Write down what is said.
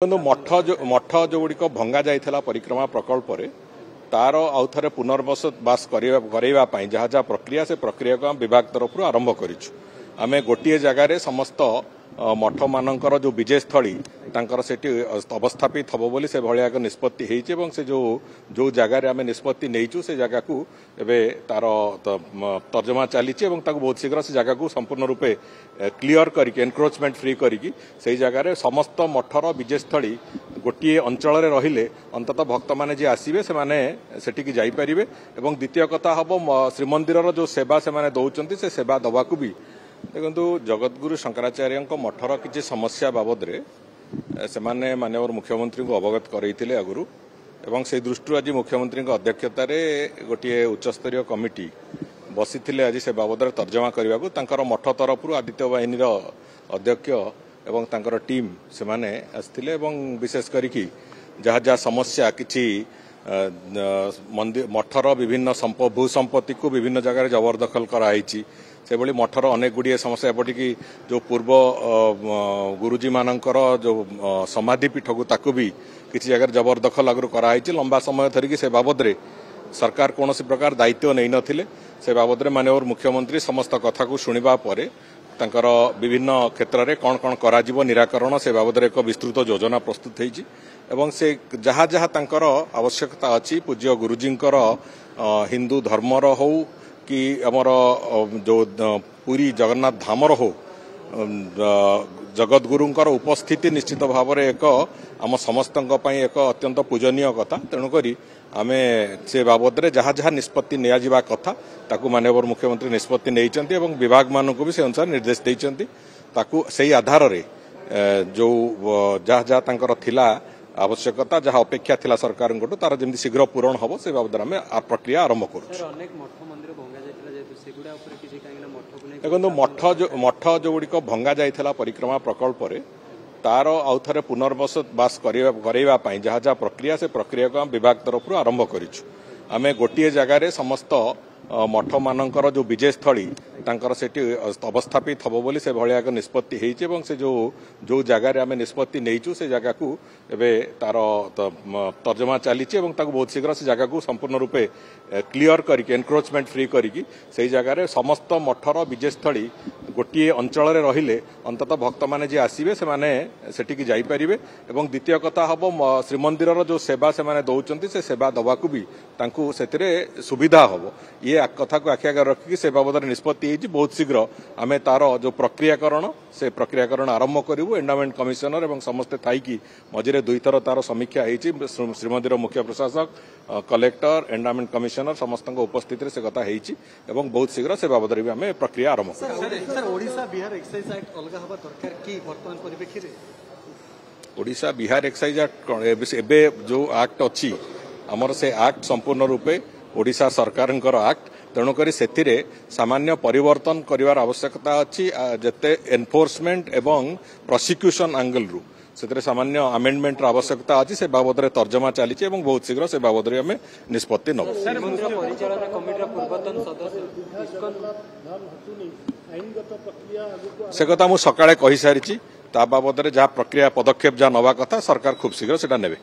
मठ जो गुड़िक भंगा जाइथिला परिक्रमा प्रकल्प तार आउ थे पुनर्वास करने जहाँ जहाँ प्रक्रिया से प्रक्रिया को विभाग तरफ आरंभ करूँ। आम गोटे जगार समस्त मठ मानकर जो विजय स्थली सेठी अवस्थापित हम बोली से भाया एक निष्पत्ति होती से जो जगार आम निष्पत्ति नहींचु से जगह को एवं तार तर्जमा चली बहुत शीघ्र से जगह को संपूर्ण रूपे क्लियर करके एनक्रोचमेंट फ्री करके से जगार समस्त मठर विजय स्थली गोटे अंचल रहिले अंततः भक्त मैंने जी आसवे से जापर। द्वितीय कथा हम श्रीमंदिर जो सेवा से दौरान से सेवा दवा को भी देखो जगतगुरु शंकराचार्य मठर किसी समस्या बाबद से माननीय मुख्यमंत्री को अवगत करते आगुरी एवं से दृष्टि आज मुख्यमंत्री अध्यक्षतार गोटे उच्चस्तरीय कमिटी बसी आज से बाबद तर्जमा करने को मठ तरफ आदित्य बाहिनी अध्यक्ष एवं तांकर टीम से आसते विशेष करी जहाँ जहाँ समस्या किसी मंदिर मठर विभिन्न भू संपत्ति को विभिन्न जगह जबरदखल कराई से भली मठर अनेक गुड़िए समस्या एपटिकी जो पूर्व गुरुजी मानकर जो समाधिपीठ को ताकू भी किसी जगह जबरदखल आगु कराई लंबा समय धरिकी से बाबद सरकार कौन प्रकार दायित्व नहीं नथिले से बाबद माननीय मुख्यमंत्री समस्त कथा को शुणा पर तांकर विभिन्न क्षेत्र में कौन कौन करा निराकरण से बाबद एक विस्तृत योजना प्रस्तुत होती एवं से जहाँ जहाँ तांकर आवश्यकता अच्छी पूज्य गुरुजींकर हिंदू धर्मर हो कि आमर जो पुरी जगन्नाथ धामर हो जगतगुरुंकर उपस्थिति निश्चित भाव में एक आम समस्त एक अत्यंत पूजनीय कथा तेणुक आम से बाबद जहाँ जहाँ निष्पत्ति निया कथा ताकू माननीय मुख्यमंत्री निष्पत्ति नहीं विभाग मानक भी से अनुसार निर्देश देते से आधार रे जो जहाँ जहाँ तांकर थिला आवश्यकता जहाँ अपेक्षा थिला सरकार तार जमी शीघ्र पूरण हम से बाबद आम प्रक्रिया आरंभ करूँ। देखो मठ जो गुड़िक भंगा जाइथिला परिक्रमा प्रकल्प तार आउ थे पुनर्वास करने जहाँ जहाँ प्रक्रिया से प्रक्रिया को विभाग तरफ आरंभ करूँ। आम गोटे जगार समस्त मठ मानकर जो विजय स्थली सेठी अवस्थापित हम बोली से भाया एक निष्पत्ति होती से जो जगार आम निष्पत्ति नहींचु से जगह को एवं तार तर्जमा चली बहुत शीघ्र से जगह को संपूर्ण रूपे क्लियर करके एनक्रोचमेंट फ्री करके से जगार समस्त मठर विजय स्थली गोटे अंचल रहिले अंततः भक्त मैंने जी आसवे से जापर। द्वितीय कथा हम श्रीमंदिर जो सेवा से दौरान से सेवा दवा को भी से सुविधा हम ये कथा को आखि आगे रखिकी से बाबद निष्पत्ति होती बहुत शीघ्र आम तार जो प्रक्रियाकरण से प्रक्रियाकरण आरंभ करूँ। एंडामेंट कमिशनर एवं समस्ते थी मझे दुई थर तार समीक्षा होती श्रीमंदिर मुख्य प्रशासक कलेक्टर एंडामेंट कमिशनर समस्त उपस्थित से कथा होती बहुत शीघ्र से बाबद भी आम प्रक्रिया आरंभ ओडिशा बिहार एक्साइज एक्ट एबे जो एक्ट अच्छी आमर से एक्ट संपूर्ण रूपे ओडिशा सरकार एक्ट तेणुक से सामान्य परिवर्तन करिवार आवश्यकता अच्छी जते एनफोर्समेंट एवं प्रोसिक्यूशन एंगल रु से सामान्य अमेंडमेंट आवश्यकता अच्छी से बाबद तर्जमा चली बहुत शीघ्र से बाबद आम निष्पत्ति नब से कथा मुझे सकाळे कही सारी ता बाबद जहाँ प्रक्रिया पदक्षेप जहाँ नवा कथा सरकार खूब शीघ्र से नेबे।